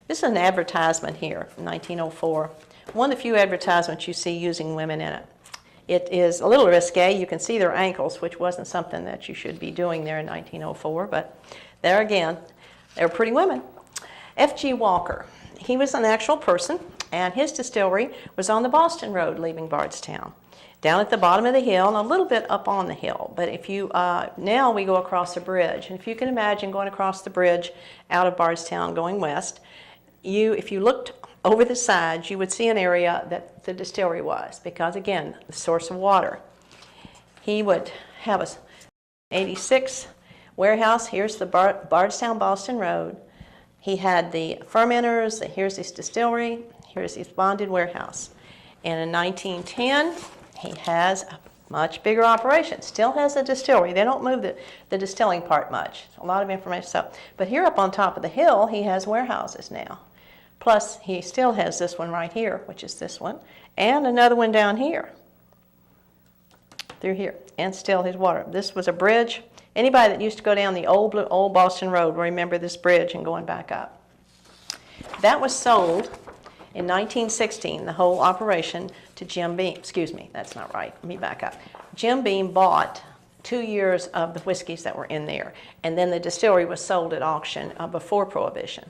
This is an advertisement here in 1904. One of the few advertisements you see using women in it. It is a little risque. You can see their ankles, which wasn't something that you should be doing there in 1904, but there again, they were pretty women. F.G. Walker, he was an actual person, and his distillery was on the Boston Road leaving Bardstown, down at the bottom of the hill and a little bit up on the hill. But if you, now we go across a bridge, and if you can imagine going across the bridge out of Bardstown going west, if you looked over the sides, you would see an area that the distillery was, because again, the source of water. He would have a 86 warehouse. Here's the Bardstown Boston Road. He had the fermenters. Here's his distillery. Here's his bonded warehouse. And in 1910, he has a much bigger operation. Still has a distillery. They don't move the distilling part much. A lot of information. So, but here up on top of the hill, he has warehouses now. Plus, he still has this one right here, which is this one, and another one down here, through here, and still his water. This was a bridge. Anybody that used to go down the old Boston Road will remember this bridge and going back up. That was sold in 1916, the whole operation, to Jim Beam. Excuse me, that's not right. Let me back up. Jim Beam bought 2 years of the whiskeys that were in there, and then the distillery was sold at auction before Prohibition.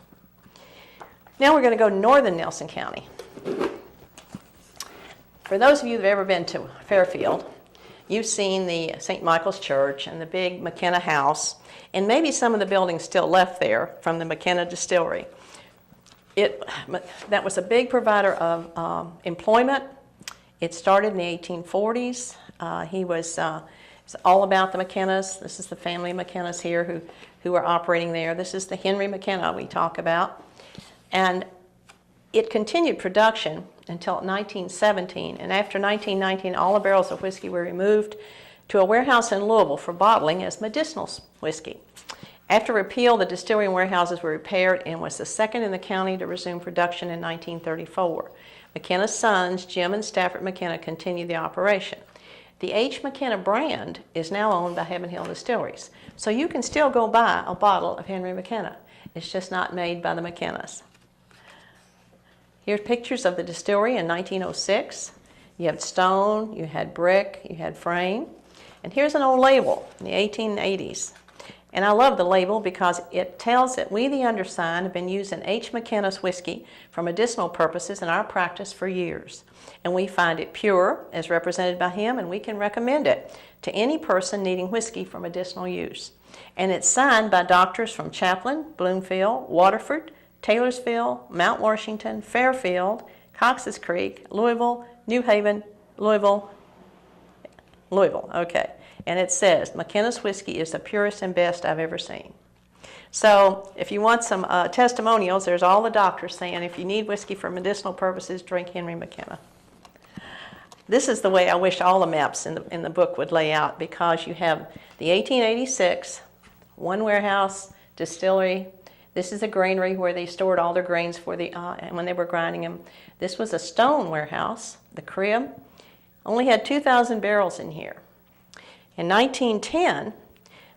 Now we're going to go to northern Nelson County. For those of you that have ever been to Fairfield, you've seen the St. Michael's Church and the big McKenna House, and maybe some of the buildings still left there from the McKenna Distillery. That was a big provider of employment. It started in the 1840s. He was all about the McKennas. This is the family of McKennas here who are operating there. This is the Henry McKenna we talk about. And it continued production until 1917, and after 1919, all the barrels of whiskey were removed to a warehouse in Louisville for bottling as medicinal whiskey. After repeal, the distillery and warehouses were repaired and was the second in the county to resume production in 1934. McKenna's sons, Jim and Stafford McKenna, continued the operation. The H. McKenna brand is now owned by Heaven Hill Distilleries, so you can still go buy a bottle of Henry McKenna. It's just not made by the McKennas. Here's pictures of the distillery in 1906. You had stone, you had brick, you had frame. And here's an old label in the 1880s. And I love the label because it tells that we, the undersigned, have been using H. McKenna's whiskey for medicinal purposes in our practice for years. And we find it pure, as represented by him, and we can recommend it to any person needing whiskey for medicinal use. And it's signed by doctors from Chaplin, Bloomfield, Waterford, Taylorsville, Mount Washington, Fairfield, Cox's Creek, Louisville, New Haven, Louisville, okay. And it says, McKenna's whiskey is the purest and best I've ever seen. So if you want some testimonials, there's all the doctors saying if you need whiskey for medicinal purposes, drink Henry McKenna. This is the way I wish all the maps in the book would lay out, because you have the 1886, one warehouse, distillery. This is a granary where they stored all their grains for when they were grinding them. This was a stone warehouse, the crib. Only had 2,000 barrels in here. In 1910,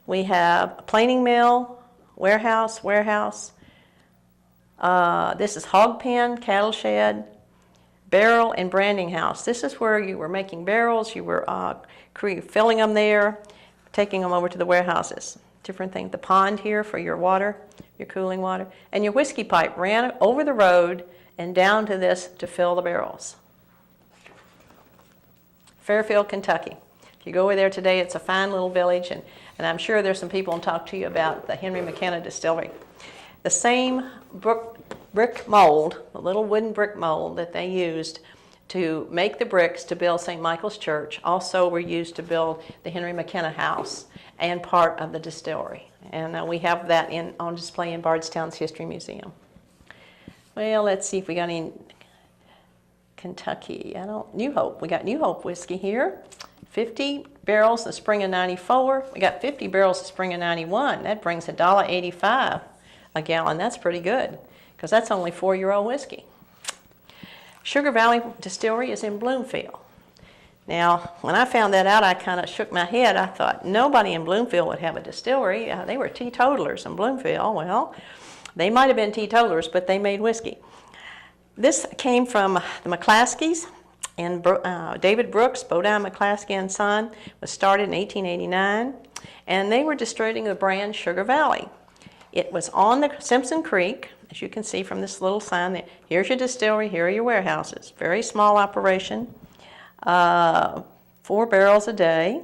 we have a planing mill, warehouse. This is hog pen, cattle shed, barrel, and branding house. This is where you were making barrels. You were filling them there, taking them over to the warehouses. Different things. The pond here for your water, your cooling water. And your whiskey pipe ran over the road and down to this to fill the barrels. Fairfield, Kentucky. If you go over there today, it's a fine little village, and I'm sure there's some people who talk to you about the Henry McKenna Distillery. The same brick mold, the little wooden brick mold that they used to make the bricks to build St. Michael's Church also were used to build the Henry McKenna House and part of the distillery. And we have that on display in Bardstown's History Museum. Well, let's see if we got any Kentucky. New Hope. We got New Hope whiskey here. 50 barrels the spring of 94. We got 50 barrels the spring of 91. That brings $1.85 a gallon. That's pretty good, because that's only 4-year-old whiskey. Sugar Valley Distillery is in Bloomfield. Now, when I found that out, I kind of shook my head. I thought nobody in Bloomfield would have a distillery. They were teetotalers in Bloomfield. Well, They might have been teetotalers, but they made whiskey. This came from the McClaskeys, and David Brooks, Bodine McClaskey and Son, was started in 1889, and they were distributing the brand Sugar Valley. It was on the Simpson Creek, as you can see from this little sign there. Here's your distillery, here are your warehouses. Very small operation, 4 barrels a day.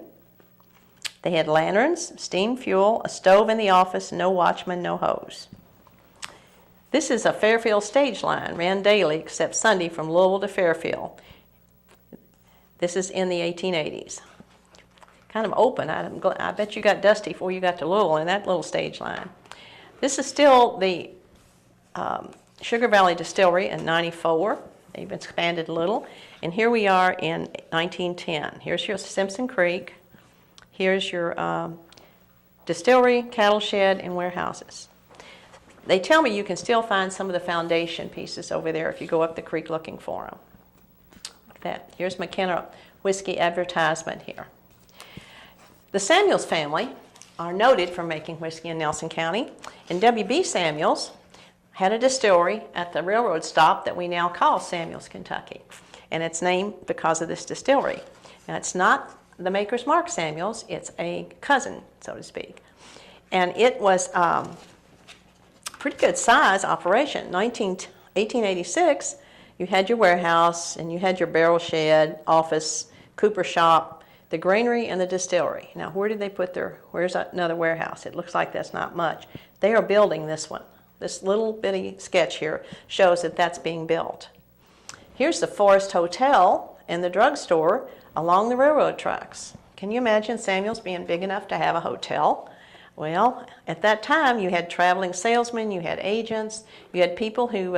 They had lanterns, steam fuel, a stove in the office, no watchman, no hose. This is a Fairfield stage line, ran daily except Sunday from Louisville to Fairfield. This is in the 1880s. Kind of open. I bet you got dusty before you got to Louisville in that little stage line. This is still the Sugar Valley Distillery in '94. They've expanded a little. And here we are in 1910. Here's your Simpson Creek. Here's your distillery, cattle shed, and warehouses. They tell me you can still find some of the foundation pieces over there if you go up the creek looking for them. Like that. Here's McKenna whiskey advertisement here. The Samuels family are noted for making whiskey in Nelson County, and W.B. Samuels had a distillery at the railroad stop that we now call Samuels, Kentucky, and it's named because of this distillery. Now, it's not the Maker's Mark Samuels, it's a cousin, so to speak, and it was pretty good size operation. 1886, you had your warehouse and you had your barrel shed, office, cooper shop, the granary, and the distillery. Now, where did they put where's another warehouse? It looks like that's not much. They are building this one. This little bitty sketch here shows that that's being built. Here's the Forest Hotel and the drugstore along the railroad tracks. Can you imagine Samuels being big enough to have a hotel? Well, at that time, you had traveling salesmen, you had agents, you had people who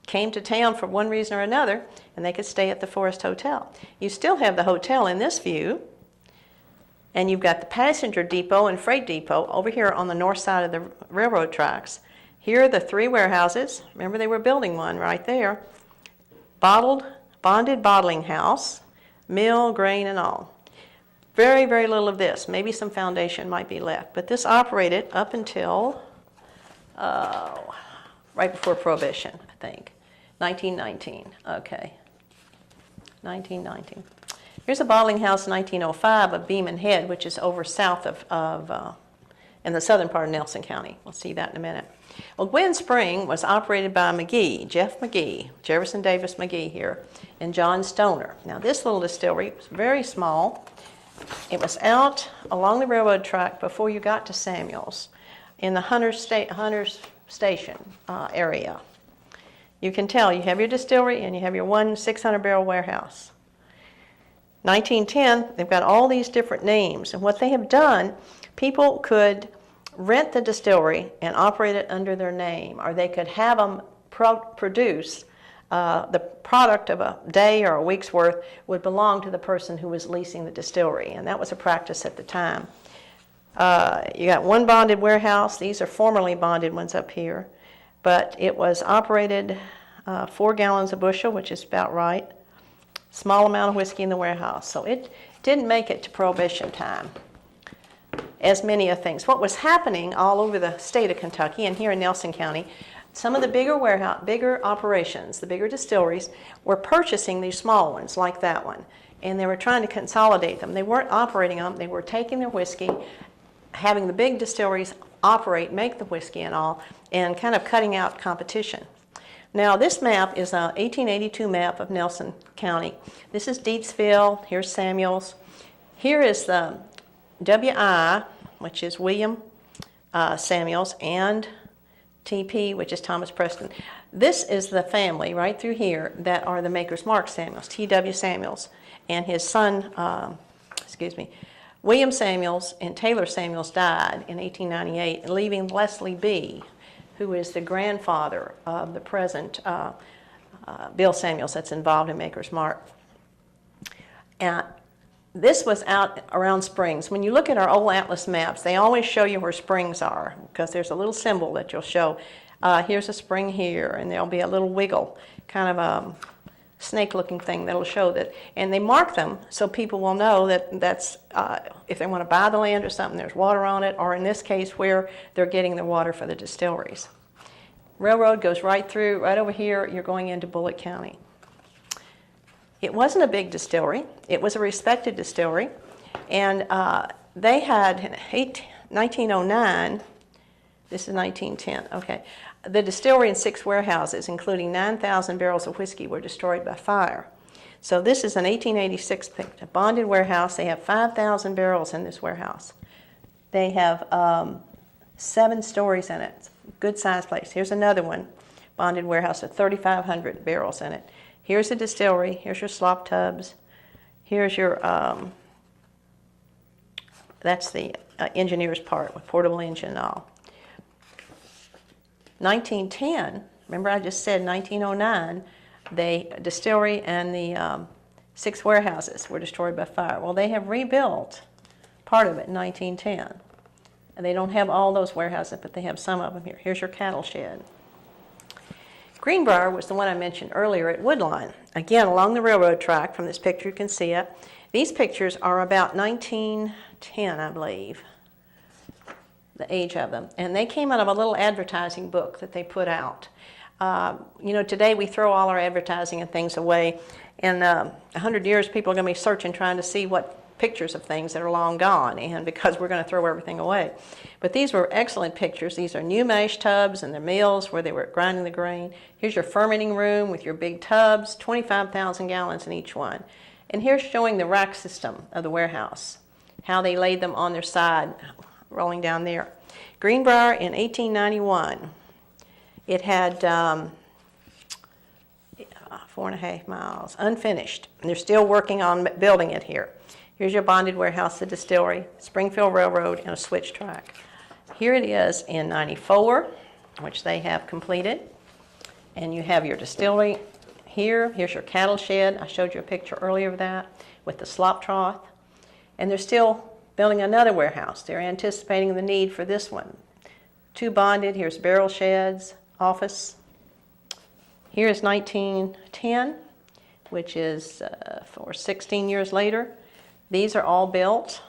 came to town for one reason or another, and they could stay at the Forest Hotel. You still have the hotel in this view, and you've got the passenger depot and freight depot over here on the north side of the railroad tracks. Here are the 3 warehouses. Remember, they were building one right there. Bonded bottling house, mill, grain, and all. Very, very little of this. Maybe some foundation might be left. But this operated up until right before Prohibition, I think. 1919. Okay. 1919. Here's a bottling house in 1905 of Beeman Head, which is over south in the southern part of Nelson County. We'll see that in a minute. Well, Gwen Spring was operated by McGee, Jeff McGee, Jefferson Davis McGee here, and John Stoner. Now, this little distillery was very small. It was out along the railroad track before you got to Samuels in the Hunter's Station area. You can tell you have your distillery and you have your 1 600-barrel warehouse. 1910, they've got all these different names, and what they have done, people could rent the distillery and operate it under their name, or they could have them produce the product of a day or a week's worth would belong to the person who was leasing the distillery, and that was a practice at the time. You got 1 bonded warehouse. These are formerly bonded ones up here, but it was operated 4 gallons a bushel, which is about right. Small amount of whiskey in the warehouse, so it didn't make it to Prohibition time, as many of things. What was happening all over the state of Kentucky and here in Nelson County, some of the bigger operations, the bigger distilleries, were purchasing these small ones like that one, and they were trying to consolidate them. They weren't operating them. They were taking their whiskey, having the big distilleries operate, make the whiskey and all, and kind of cutting out competition. Now, this map is a 1882 map of Nelson County. This is Deatsville. Here's Samuels. Here is the W.I., which is William Samuels, and T.P., which is Thomas Preston. This is the family right through here that are the Maker's Mark Samuels, T.W. Samuels, and his son, William Samuels and Taylor Samuels died in 1898, leaving Leslie B., who is the grandfather of the present Bill Samuels that's involved in Maker's Mark. And this was out around Springs. When you look at our old atlas maps, they always show you where springs are because there's a little symbol that you'll show. Here's a spring here, and there'll be a little wiggle, kind of a snake-looking thing that'll show that. And they mark them so people will know that that's, if they want to buy the land or something, there's water on it, or in this case, where they're getting the water for the distilleries. Railroad goes right through, right over here, you're going into Bullitt County. It wasn't a big distillery. It was a respected distillery. And they had, in 1909, this is 1910, okay. The distillery and 6 warehouses, including 9,000 barrels of whiskey, were destroyed by fire. So this is an 1886 bonded warehouse. They have 5,000 barrels in this warehouse. They have 7 stories in it. Good sized place. Here's another one, bonded warehouse with 3,500 barrels in it. Here's the distillery. Here's your slop tubs. Here's your, that's the engineer's part with portable engine and all. 1910, remember I just said 1909, the distillery and the 6 warehouses were destroyed by fire. Well, they have rebuilt part of it in 1910. And they don't have all those warehouses, but they have some of them here. Here's your cattle shed. Greenbrier was the one I mentioned earlier at Woodline. Again, along the railroad track. From this picture, you can see it. These pictures are about 1910, I believe, the age of them. And they came out of a little advertising book that they put out. You know, today we throw all our advertising and things away. In 100 years, people are going to be searching, trying to see what pictures of things that are long gone, and because we're going to throw everything away. But these were excellent pictures. These are new mash tubs and their mills where they were grinding the grain. Here's your fermenting room with your big tubs, 25,000 gallons in each one. And here's showing the rack system of the warehouse, how they laid them on their side, rolling down there. Greenbrier in 1891, it had 4.5 miles, unfinished. And they're still working on building it here. Here's your bonded warehouse, the distillery, Springfield Railroad, and a switch track. Here it is in 94, which they have completed. And you have your distillery here. Here's your cattle shed. I showed you a picture earlier of that with the slop trough. And they're still building another warehouse. They're anticipating the need for this one. 2 bonded. Here's barrel sheds, office. Here's 1910, which is for 16 years later. These are all built,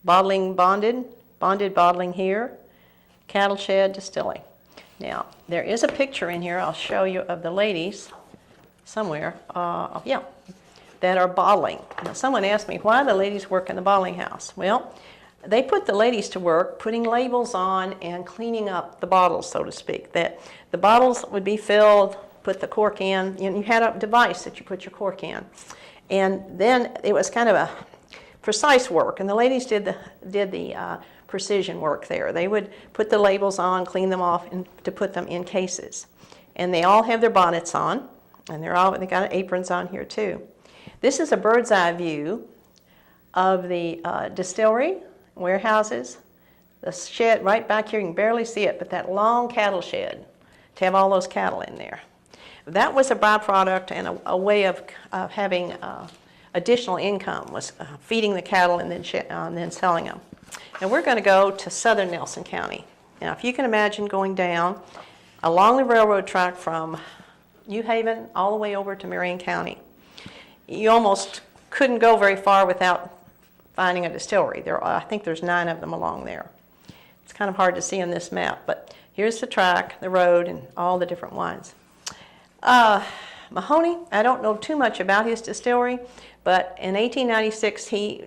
bottling bonded bottling here, cattle shed, distilling. Now, there is a picture in here I'll show you of the ladies somewhere, that are bottling. Now, someone asked me, why do the ladies work in the bottling house? Well, they put the ladies to work putting labels on and cleaning up the bottles, so to speak. That the bottles would be filled, put the cork in, and you had a device that you put your cork in. And then it was kind of a precise work, and the ladies did the precision work there. They would put the labels on, clean them off, and to put them in cases. And they all have their bonnets on, and they got aprons on here too. This is a bird's eye view of the distillery, warehouses, the shed right back here. You can barely see it, but that long cattle shed to have all those cattle in there. That was a byproduct and a way of having additional income, was feeding the cattle and then selling them. And we're going to go to southern Nelson County. Now, if you can imagine going down along the railroad track from New Haven all the way over to Marion County, you almost couldn't go very far without finding a distillery. I think there's 9 of them along there. It's kind of hard to see on this map, but here's the track, the road, and all the different wines. Mahoney, I don't know too much about his distillery, but in 1896 he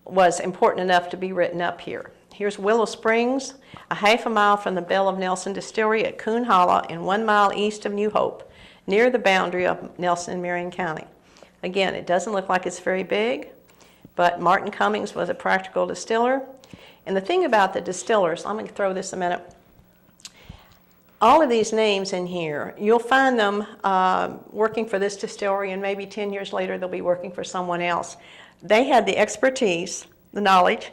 was important enough to be written up here. Here's Willow Springs, a half a mile from the Bell of Nelson Distillery at Coon Hollow and 1 mile east of New Hope, near the boundary of Nelson and Marion County. Again, it doesn't look like it's very big, but Martin Cummings was a practical distiller. And the thing about the distillers, I'm going to throw this a minute. All of these names in here, you'll find them working for this distillery, and maybe 10 years later they'll be working for someone else. They had the expertise, the knowledge,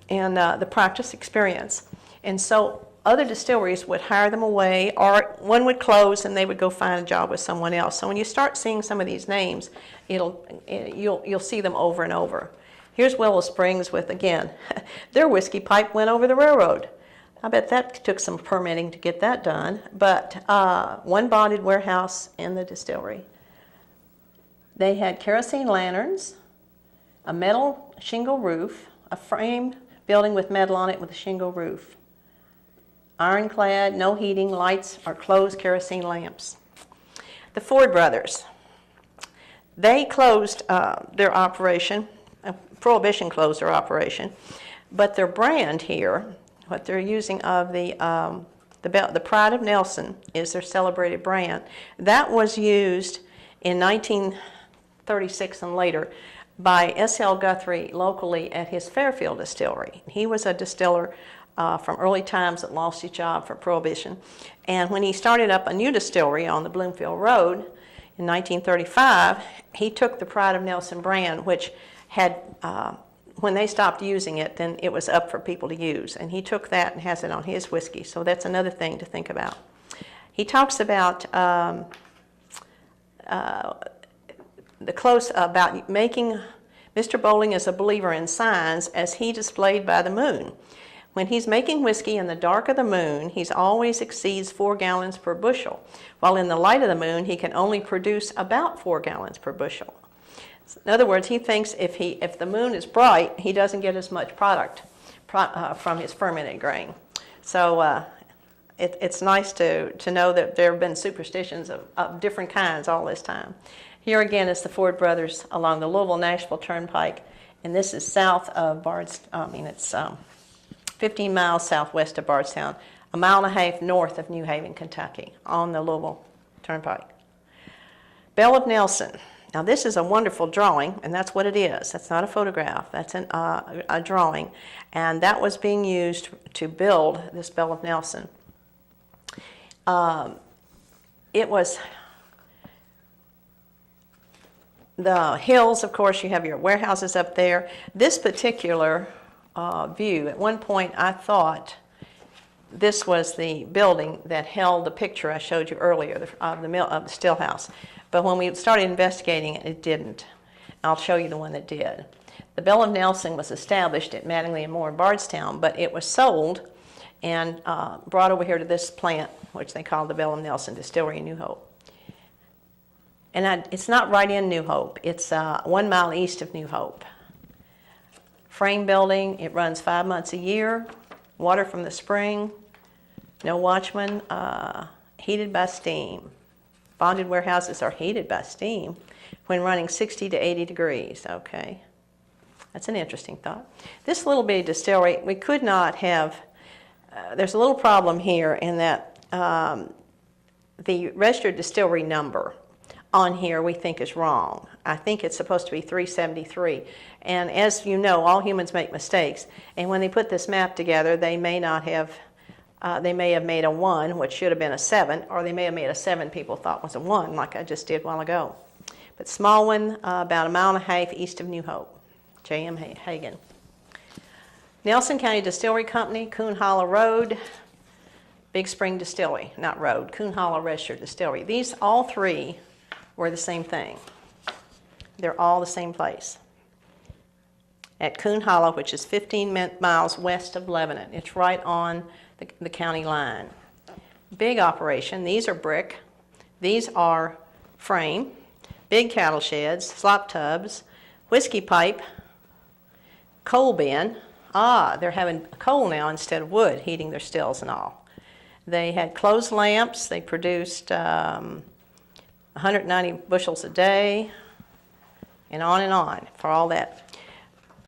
and the practice experience. And so other distilleries would hire them away, or one would close and they would go find a job with someone else. So when you start seeing some of these names, you'll see them over and over. Here's Willow Springs with, again, their whiskey pipe went over the railroad. I bet that took some permitting to get that done, but 1 bonded warehouse in the distillery. They had kerosene lanterns, a metal shingle roof, a frame building with metal on it with a shingle roof. Ironclad, no heating, lights are closed kerosene lamps. The Ford brothers, they closed their operation. Prohibition closed their operation, but their brand here, what they're using of the Pride of Nelson is their celebrated brand. That was used in 1936 and later by S.L. Guthrie locally at his Fairfield distillery. He was a distiller from early times that lost his job for Prohibition. And when he started up a new distillery on the Bloomfield Road in 1935, he took the Pride of Nelson brand, which had, when they stopped using it, then it was up for people to use. And he took that and has it on his whiskey. So that's another thing to think about. He talks about about making, Mr. Bowling is a believer in signs as he displayed by the moon. When he's making whiskey in the dark of the moon, he always exceeds 4 gallons per bushel, while in the light of the moon, he can only produce about 4 gallons per bushel. In other words, he thinks if the moon is bright, he doesn't get as much product from his fermented grain. So it's nice to know that there have been superstitions of different kinds all this time. Here again is the Ford brothers along the Louisville-Nashville Turnpike, and this is south of it's 15 miles southwest of Bardstown, a mile and a half north of New Haven, Kentucky, on the Louisville Turnpike. Bell of Nelson. Now this is a wonderful drawing, and that's what it is. That's not a photograph. That's a drawing, and that was being used to build this Bell of Nelson. It was the hills, of course, you have your warehouses up there. This particular view, at one point I thought this was the building that held the picture I showed you earlier of the still house. But when we started investigating it, it didn't. I'll show you the one that did. The Bell of Nelson was established at Mattingly and Moore in Bardstown, but it was sold and brought over here to this plant, which they called the Bell of Nelson Distillery in New Hope. And it's not right in New Hope. It's 1 mile east of New Hope. Frame building, it runs 5 months a year, water from the spring, no watchman, heated by steam. Bonded warehouses are heated by steam when running 60 to 80 degrees, okay. That's an interesting thought. This little bitty distillery, we could not have, there's a little problem here in that the registered distillery number on here we think is wrong. I think it's supposed to be 373. And as you know, all humans make mistakes. And when they put this map together, they may not have, they may have made a 1, which should have been a 7, or they may have made a 7 people thought was a 1, like I just did a while ago. But small one, about 1.5 miles east of New Hope. J.M. Hagan. Nelson County Distillery Company, Coon Hollow Road, Big Spring Distillery, not road, Coon Hollow Registered Distillery. These, all three, were the same thing. They're all the same place. At Coon Hollow, which is 15 miles west of Lebanon. It's right on the county line. Big operation. These are brick. These are frame. Big cattle sheds, slop tubs, whiskey pipe, coal bin. They're having coal now instead of wood, heating their stills and all. They had closed lamps. They produced 190 bushels a day, and on for all that